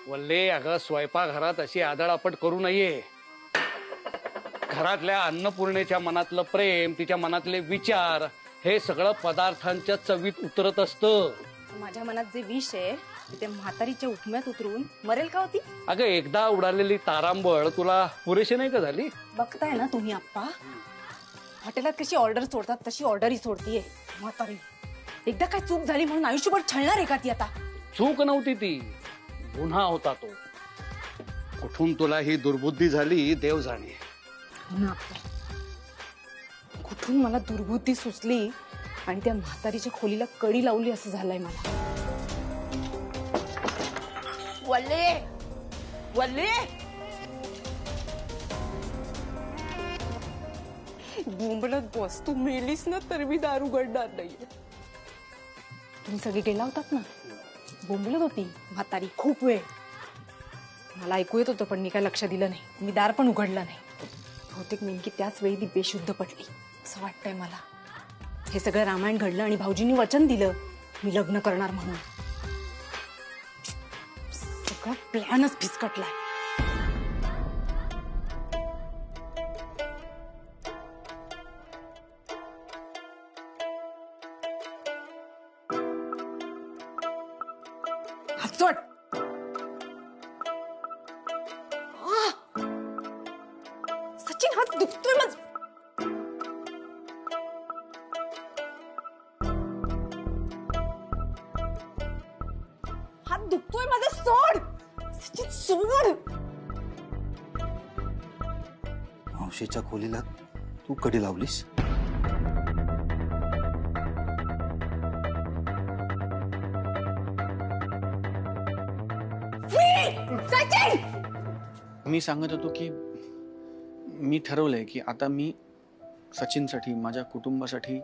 वल्ले अगं स्वयंपाकघरात अशी आदळआपट करू नये. घरातल्या अन्नपूर्णेच्या मनातलं प्रेम, तिच्या मनातले विचार हे सगळं पदार्थांच्या चवीत उतरत असतं. माझ्या मनात जे विष आहे ते म्हातारीच्या उठम्यात उतरून मरेल का होती? अगं एकदा उडालेली तारांबळ तुला पुरेशी नाही का झाली? बघताय ना तुम्ही आप्पा, हॉटेलात कशी ऑर्डर सोडतात तशी ऑर्डरही सोडतीये म्हातारी. एकदा काय चूक झाली म्हणून आयुष्यभर छळणार आहे का ती आता? चूक नव्हती ती, गुन्हा होता तो. कुठून तुला ही दुर्बुद्धी झाली देव जाणे. हो ना आप्पा, कुठून मला दुर्बुद्धी सुचली आणि त्या म्हातारीच्या खोलीला कडी लावली असं झालंय मला. वल्ले वल्ले बोंबलत बस, तू मेलीस ना तर मी दारू उघडणार नाहीये. तुम्ही सगळे गेला होतात ना, बोंबलत होती म्हातारी खूप वेळ. मला ऐकू येत होतं पण मी काय लक्ष दिलं नाही. मी दार पण उघडलं नाही. बहुतेक नेमकी त्याच वेळी ती बेशुद्ध पडली असं वाटतंय मला. हे सगळं रामायण घडलं आणि भाऊजींनी वचन दिलं मी लग्न करणार म्हणून. सगळा प्लॅनच फिसकटलाय. हात सोड. सचिन हात दुखतोय माझा. हात दुखतोय माझा, सोड. सचिन सोड. मावशीच्या खोलीला तू कडी लावलीस? सचिन मी सांगत होतो की मी ठरवलंय की आता मी सचिनसाठी, माझ्या कुटुंबासाठी,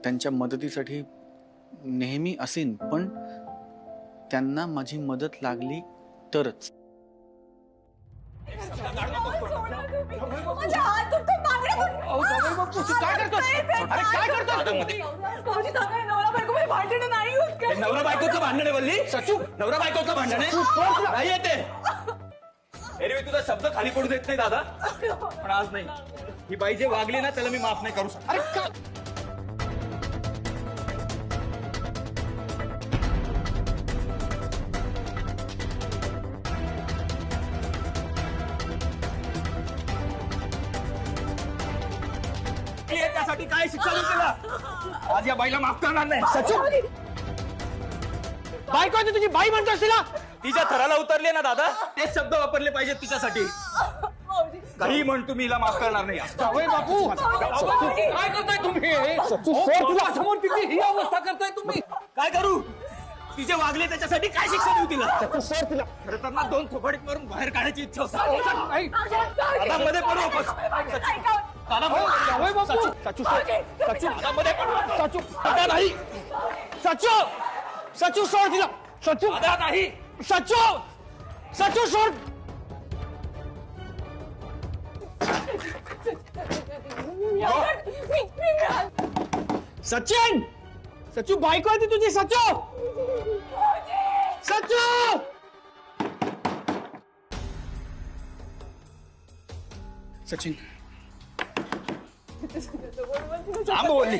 त्यांच्या मदतीसाठी नेहमी असेन, पण त्यांना माझी मदत लागली तरच. नवरा बायकोचं भांडण आहे वल्ली. सचू नवरा बायकोचं भांडण आहे नाही येते. एरवी तुझा शब्द खाली पडू देत नाही दादा, पण आज नाही. ही बाई जे वागली ना त्याला मी माफ नाही करू शकत. त्यासाठी काय शिक्षा देऊ तिला? आज या बाईला माफ करणार नाही. सचू बायको आहे तुझी, बाई म्हणतोस तिला? तिच्या थराला उतरले ना दादा, तेच शब्द वापरले पाहिजेत तिच्यासाठी. काही म्हण, तुम्ही हिला माफ करणार नाही. जावई बापू, काय करताय तुम्ही? समोर तिची ही अवस्था करताय तुम्ही. काय करू? तिचे वागले त्याच्यासाठी काय शिक्षा देऊ तिला? खरं तर ना 2 थोबाडीत मारून बाहेर काढायची इच्छा होती. दादा मध्ये पडू वापस. जावई बापू, सचू दादा मध्ये पडू. सचू दादा नाही. सचू, सचू सोड तिला. सचू दादा नाही. सचू, सचू सोड. सचिन, सचू बायको आहे ती तुझी. सचू, सचू. सचिन, थांब बोलली.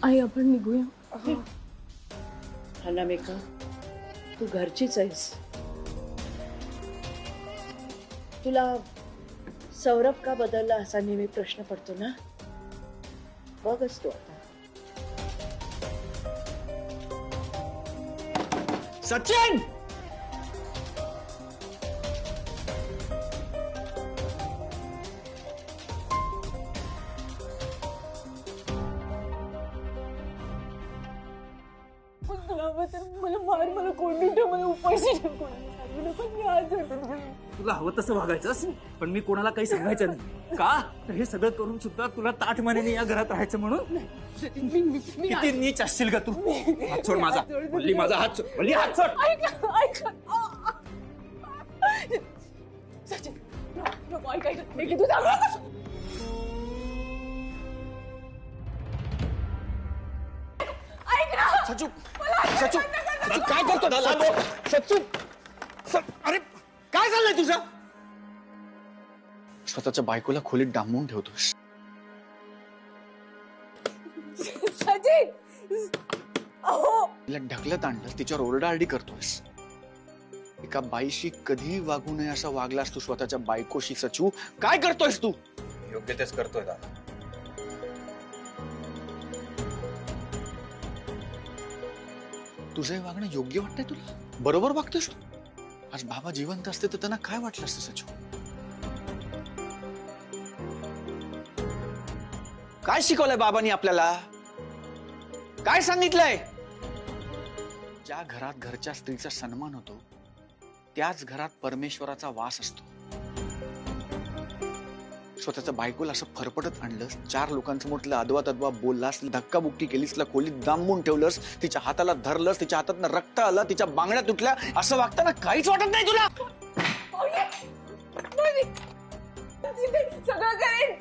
आई आपण निघूया. अनामिका, तू घरचीच आहेस. तुला सौरभ का बदलला असा नेहमी प्रश्न पडतो ना, बघच तू आता. सचिन, मला मार, मला कोण मला उपाशी तुला हवं तसं वागायचं, पण मी कोणाला काही सांगायचं नाही. का? तर हे सगळं करून सुद्धा तुला ताठ मानेने या घरात राहायचं म्हणून. किती नीच असशील का तू? हात सोड माझा. वल्ली माझा हात सोड. वल्ली हात सोड. सचिन नको, ऐक तू जा. ऐक ना, सचू मला सचू सचू काय करतो सचू अरे काय चाललंय तुझं? स्वतःच्या बायकोला खोलीत डांबून ठेवतोस. सचिन अहो तिला ढकलत आणलं, तिच्यावर ओरडाआरडी करतोस. एका बाईशी कधीही वागू नये असं वागलास तू स्वतःच्या बायकोशी. सचू काय करतोयस तू? योग्य तेच करतोय दादा. तुझं हे वागणं योग्य वाटतंय तुला? बरोबर वागतोस तू? आज बाबा जिवंत असते तर त्यांना काय वाटलं असतं सचू? काय शिकवलंय बाबांनी आपल्याला? काय सांगितलंय? ज्या घरात घरच्या स्त्रीचा सन्मान होतो त्याच घरात परमेश्वराचा वास असतो. स्वतःच्या बायकोला असं फरफटत आणलंस, 4 लोकांसमोर तिला अदवा तद्वा बोललास, धक्काबुक्की केलीस, तिला खोलीत डांबून ठेवलंस, तिच्या हाताला धरलंस, तिच्या हातातनं रक्त आलं, तिच्या बांगड्या तुटल्या. असं वागताना काहीच वाटत नाही तुला? सगळं करेन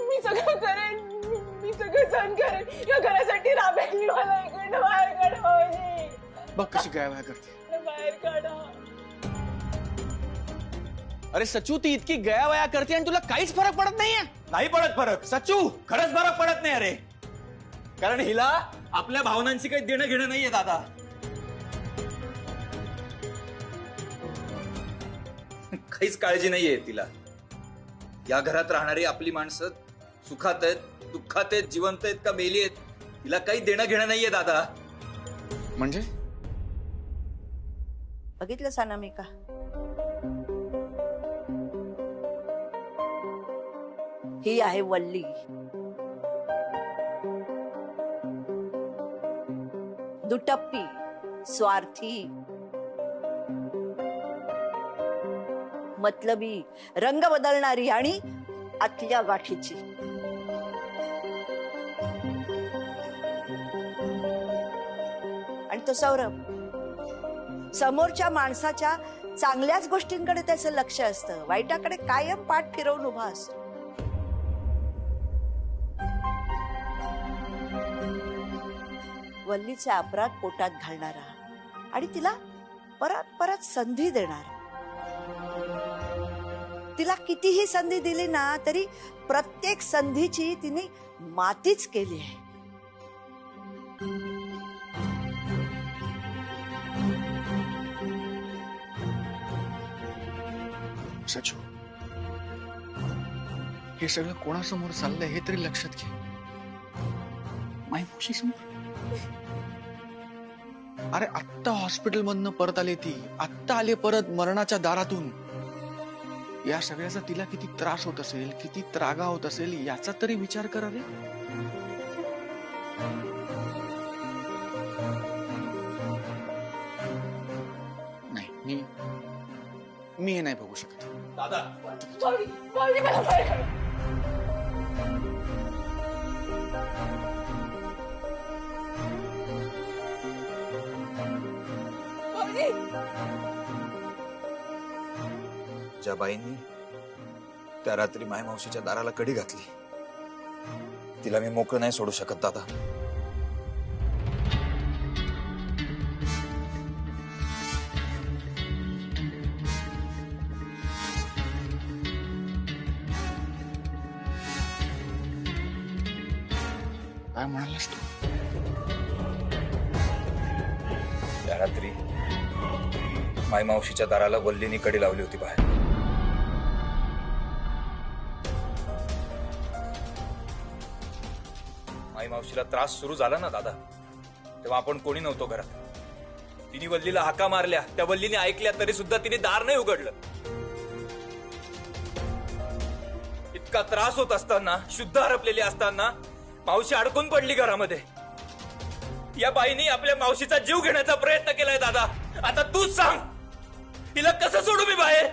मी, सगळं करेन मी, सगळं सहन करेन. या घरासाठी राबेल मी. मला इकडनं बाहेर काढा भाऊजी, बघ कशी गायब करते. बाहेर काढा. अरे सचू, ती इतकी गयावया करते आणि तुला काहीच फरक पडत नाहीये? नाही पडत फरक सचू, खरंच फरक पडत नाही अरे. कारण हिला आपल्या भावनांची काही देणं घेणं नाहीये दादा. काहीच काळजी नाहीये तिला. या घरात राहणारी आपली माणसं सुखात आहेत, दुःखात आहेत, जिवंत आहेत का मेली आहेत, तिला काही देणं घेणं नाहीये दादा. म्हणजे बघितलं सानामिका, ही आहे वल्ली. दुटप्पी, स्वार्थी, मतलबी, रंग बदलणारी आणि आतल्या गाठीची. आणि तो सौरभ, समोरच्या माणसाच्या चांगल्याच गोष्टींकडे त्याचं लक्ष असतं, वाईटाकडे कायम पाठ फिरवून उभा असतो. वल्लीचे अपराध पोटात घालणारा आणि तिला परत परत संधी देणारा. तिला कितीही संधी दिली ना तरी प्रत्येक संधीची तिने मातीच केली आहे. सचू, हे सगळं कोणासमोर चाललंय हे तरी लक्षात घे. मायशी समोर. अरे आत्ता हॉस्पिटल मधनं परत आले ती, आत्ता आले परत मरणाच्या दारातून. या सगळ्याचा तिला किती त्रास होत असेल, किती त्रागा होत असेल याचा तरी विचार करा रे. नाही, मी हे नाही बघू शकत दादा. भाऊजी, भाऊजी मला बाहेर काढा. भाऊजी, ज्या बाईंनी त्या रात्री माय मावशीच्या दाराला कडी घातली तिला मी मोकळं नाही सोडू शकत दादा. काय म्हणालास तू? त्या रात्री माय मावशीच्या दाराला वल्लीनी कडी लावली होती बाहेर. माई मावशीला त्रास सुरू झाला ना दादा, तेव्हा आपण कोणी नव्हतो घरात. तिने वल्लीला हाका मारल्या, त्या वल्लीने ऐकल्या तरी सुद्धा तिने दार नाही उघडलं. इतका त्रास होत असताना, शुद्ध हरपलेली असताना मावशी अडकून पडली घरामध्ये. या बाईनी आपल्या मावशीचा जीव घेण्याचा प्रयत्न केलाय दादा. आता तूच सांग, हिला कसं सोडू मी बाहेर?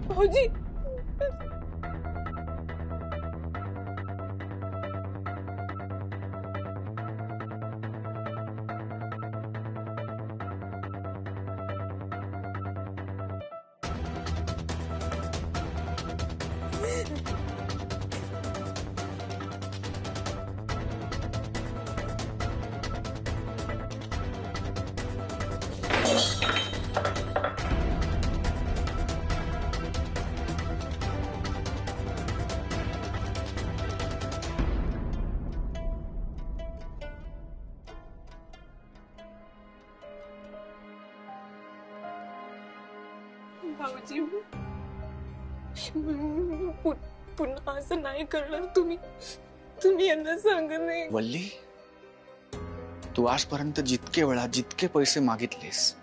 भाऊजी, भाऊजी पुन्हा असं नाही करणार. तुम्ही यांना सांगत नाही. वल्ली, तू आजपर्यंत जितके वेळा जितके पैसे मागितलेस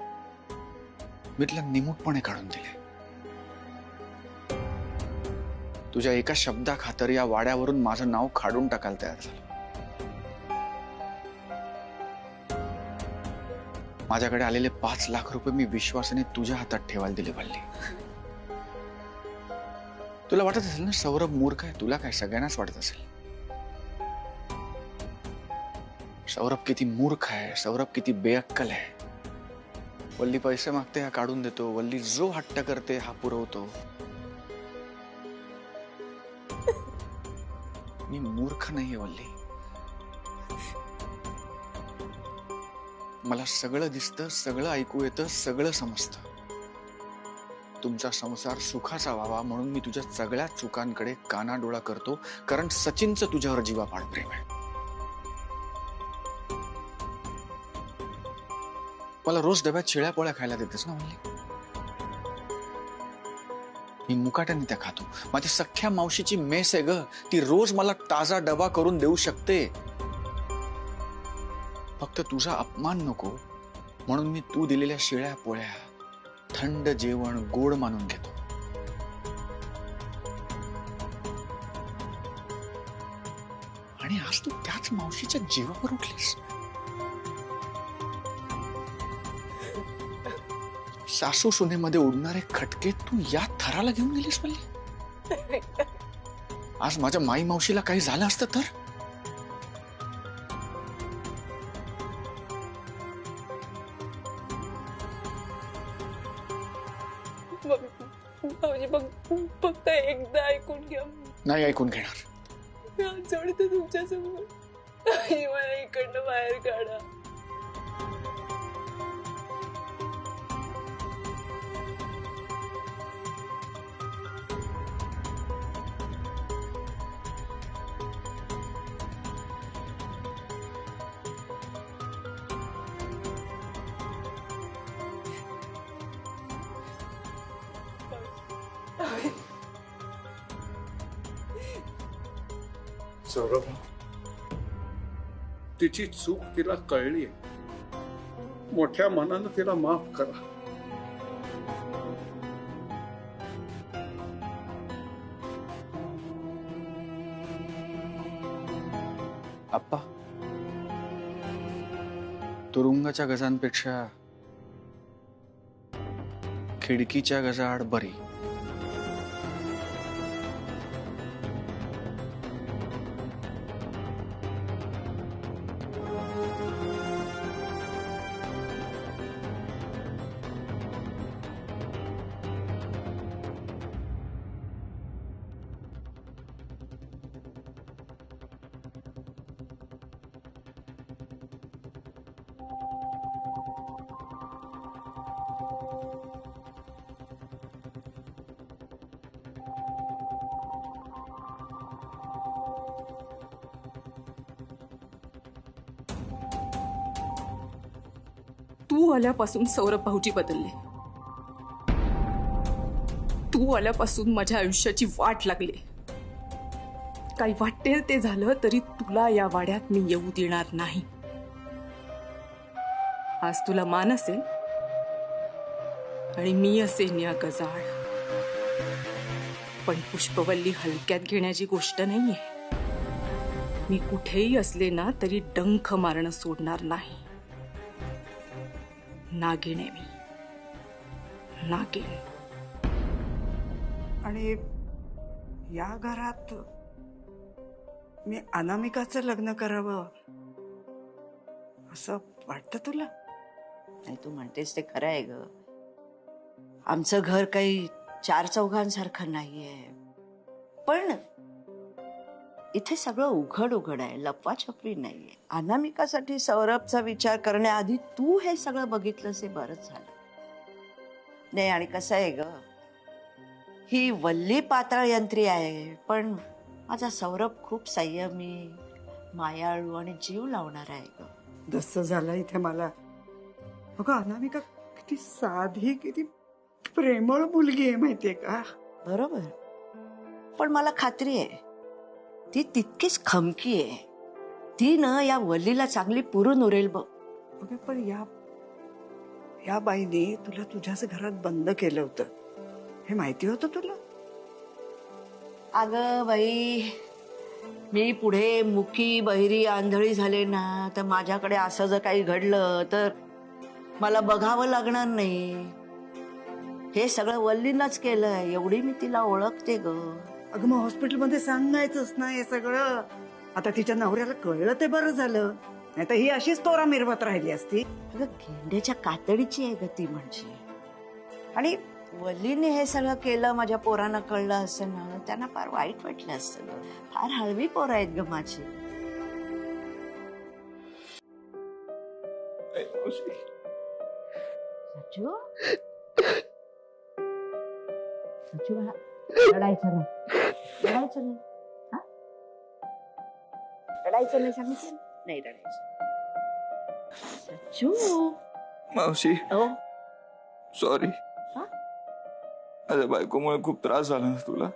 मी तुला निमूटपणे काढून दिले. तुझ्या एका शब्दाखातर या वाड्यावरून माझं नाव काढून टाकायला तयार झालं. माझ्याकडे आलेले 5 लाख रुपये मी विश्वासाने तुझ्या हातात ठेवायला दिले. वल्ली, तुला वाटत असेल ना सौरभ मूर्ख आहे. तुला काय, सगळ्यांनाच वाटत असेल सौरभ किती मूर्ख आहे, सौरभ किती बेअक्कल आहे. वल्ली पैसे मागते हा काढून देतो, वल्ली जो हट्ट करते हा पुरवतो. मी मूर्ख नाहीये वल्ली. मला सगळं दिसतं, सगळं ऐकू येतं, सगळं समजतं. तुमचा संसार सुखाचा व्हावा म्हणून मी तुझ्या सगळ्या चुकांकडे कानाडोळा करतो, कारण सचिनचं तुझ्यावर जीवापाड प्रेम आहे. मला रोज डब्यात शिळ्या पोळ्या खायला देतेस ना वल्ली. मी मुकाट्याने त्या खातो. माझ्या सख्ख्या मावशीची मेस आहे ग, ती रोज मला ताजा डबा करून देऊ शकते. फक्त तुझा अपमान नको म्हणून मी तू दिलेल्या शिळ्या पोळ्या, थंड जेवण गोड मानून घेतो. आणि आज तू त्याच मावशीच्या जीवावर उठलीस. सासू सुनेमध्ये उडणारे खटके तू या थराला घेऊन गेलीस वल्ली. आज माझ्या माई मावशीला काही झालं असतं तर. भाऊजी फक्त एकदा ऐकून घ्या. नाही ऐकून घेणार. मी हात जोडते तुमच्या समोर. मला इकडनं बाहेर काढा. सौरभ, तिची चूक तिला कळली. मोठ्या मनानं तिला माफ करा. आप्पा, तुरुंगाच्या गजांपेक्षा खिडकीच्या गजाआड बरी. तू आल्यापासून सौरभ भाऊजी बदलले. तू आल्यापासून माझ्या आयुष्याची वाट लागली. काही वाटेल ते झालं तरी तुला या वाड्यात मी येऊ देणार नाही. आज तुला मान असेल आणि मी असेन या गजाळ, पण पुष्पवल्ली हलक्यात घेण्याची गोष्ट नाहीये. मी कुठेही असले ना तरी डंख मारणं सोडणार नाही. नागिन आहे मी, नागिन. आणि या घरात मी अनामिकाचं लग्न करावं असं वाटतं तुला? नाही, तू म्हणतेस ते खरं आहे ग. आमचं घर काही 4 चौघांसारखं नाहीये, पण इथे सगळं उघड आहे, लपवाछपवी नाहीये. अनामिकासाठी सौरभचा विचार करण्याआधी तू हे सगळं बघितलंस हे बरंच झालं. नाही, आणि कसं आहे ग, ही वल्ली पाताळ यंत्री आहे, पण माझा सौरभ खूप संयमी, मायाळू आणि जीव लावणार आहे ग. जसं झालं इथे मला. अगं अनामिका किती साधी, किती प्रेमळ मुलगी आहे माहितीये का. बरोबर, पण मला खात्री आहे ती तितकीच खमकी आहे. ती ना या वल्लीला चांगली पुरून उरेल बघ. अगं पण या बाईने तुला तुझ्याच घरात बंद केलं होतं, हे माहिती होतं तुला? अगं बाई, मी पुढे मुकी बहिरी आंधळी झाले ना, तर माझ्याकडे असं जर काही घडलं तर मला बघावं लागणार नाही. हे सगळं वल्लीनच केलंय, एवढी मी तिला ओळखते ग. अगं मग हॉस्पिटलमध्ये सांगायचंच ना हे सगळं. आता तिच्या नवऱ्याला कळलं ते बरं झालं, नाही तर ही अशीच तोरा मिरवत राहिली असती. अगं गेंड्याच्या कातडीची आहे ग ती म्हणजे. आणि वल्लीने हे सगळं केलं, माझ्या पोरांना कळलं असं ना, त्यांना फार वाईट वाटलं असतं. फार हळवी पोरं आहेत ग माझी. सचू सचू बाळा, रडायचं नाही, रडायचं नाही, हा? रडायचं नाही सांगितलं, नाही रडायचं. सचू. मावशी हो, सॉरी. हा? माझ्या बायकोमुळे खूप त्रास झाला ना तुला.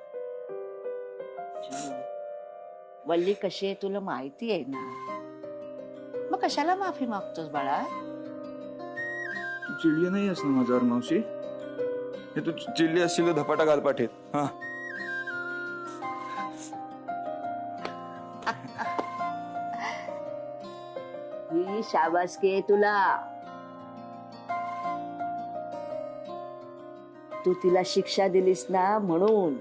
वल्ली कशी आहे तुला माहिती आहे ना, मग कशाला माफी मागतोस बाळा? तू चिडली नाही असं माझ्यावर मावशी. हे तू चिडली असशील तर धपाटा घाल पाठीत. हा, ही शाबासकी आहे तुला. तू तिला शिक्षा दिलीस ना, म्हणून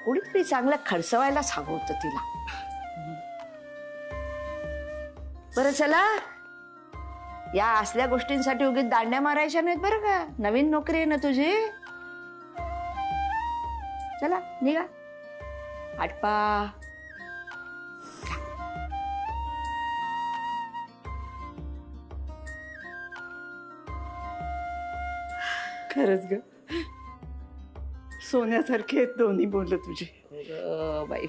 कुणीतरी चांगलं खडसवायलाच हवं होतं तिला. बरं चला, या असल्या गोष्टींसाठी उगीच दांड्या मारायच्या नाहीत बरं का. नवीन नोकरी आहे ना तुझी. चला निघा, आटपा. खरंच ग, सोन्यासारखे आहेत दोन्ही बोल तुझी. बाई.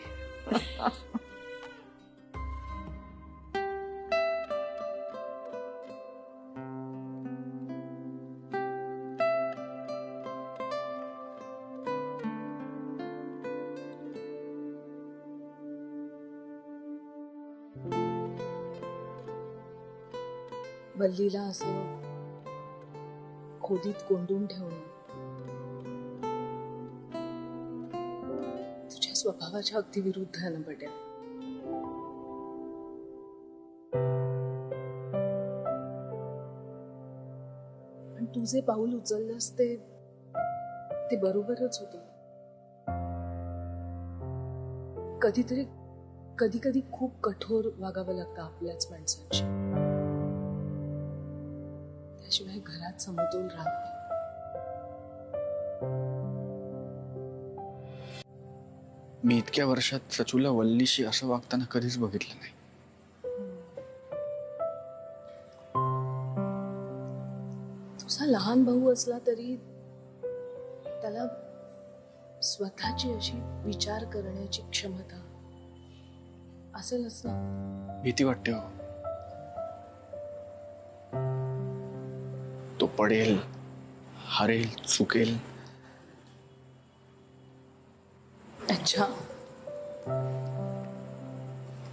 वल्लीला असं खोलीत कोंडून ठेवणं तुझ्या स्वभावाच्या अगदी विरुद्ध आहे ना बड्या. पण तू जे पाऊल उचललंस ते बरोबरच होतं. कधी कधी खूप कठोर वागावं लागतं आपल्याच माणसांशी, त्याशिवाय घरात समतोल राहत नाही. मी इतक्या वर्षात सचूला वल्लीशी असं वागताना कधीच बघितलं नाही. तुझा लहान भाऊ असला तरी त्याला स्वतःची अशी विचार करण्याची क्षमता असेलच ना. भीती वाटते हो. तो पडेल, हारेल, चुकेल. अच्छा.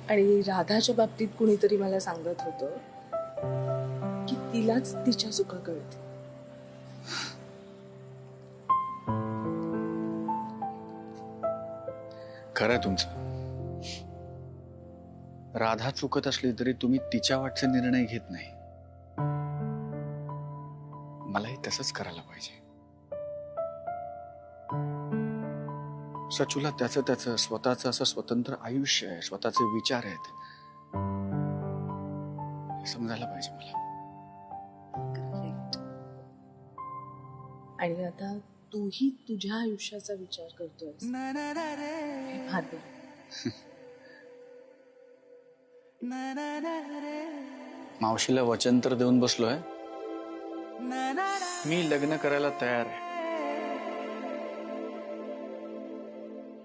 आणि राधाच्या बाबतीत कुणीतरी मला सांगत होतं की तिलाच तिच्या चुका कळते. खरं आहे तुमचं. राधा चुकत असली तरी तुम्ही तिच्या वाटचे निर्णय घेत नाही. मलाही तसंच करायला पाहिजे. सचूला त्याचं स्वतःचं असं स्वतंत्र आयुष्य आहे, स्वतःचे विचार आहेत, हे समजायला पाहिजे मला. आणि आता तूही तुझ्या आयुष्याचा विचार करतोयस, हे फार बरं. मावशीला वचन तर देऊन बसलोय, मी लग्न करायला तयार आहे.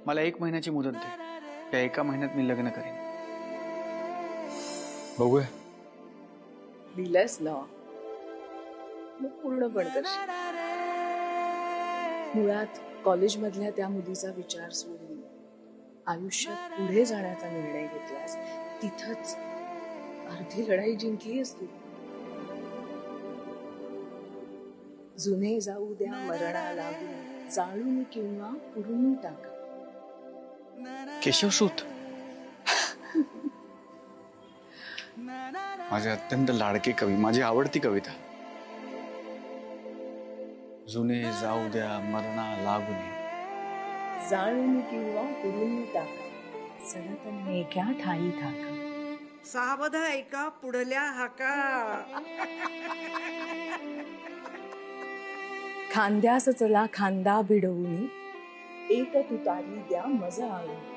मला 1 महिन्याची मुदत दे. त्या 1 महिन्यात मी लग्न करेन. बघूया. दिलंस ना, मग पूर्ण पण करशील. मुळात कॉलेजमधल्या त्या मुलीचा विचार सोडून आयुष्यात पुढे जाण्याचा निर्णय घेतलास तिथंच अर्धी लढाई जिंकलीस तू. जुने जाऊ द्या मरणा लागून, जाळून किंवा पुरून टाका. केशवसूत माझे अत्यंत लाडके कवी, माझी आवडती कविता. जुने जाऊ द्या मरणा लागून, जाळून किंवा पुरून टाका, सडत एका ठाई थाका. सावध ऐका पुढल्या हाका. खांद्यास चला खांदा भिडवून, एक तुतारी द्या मजा आणून.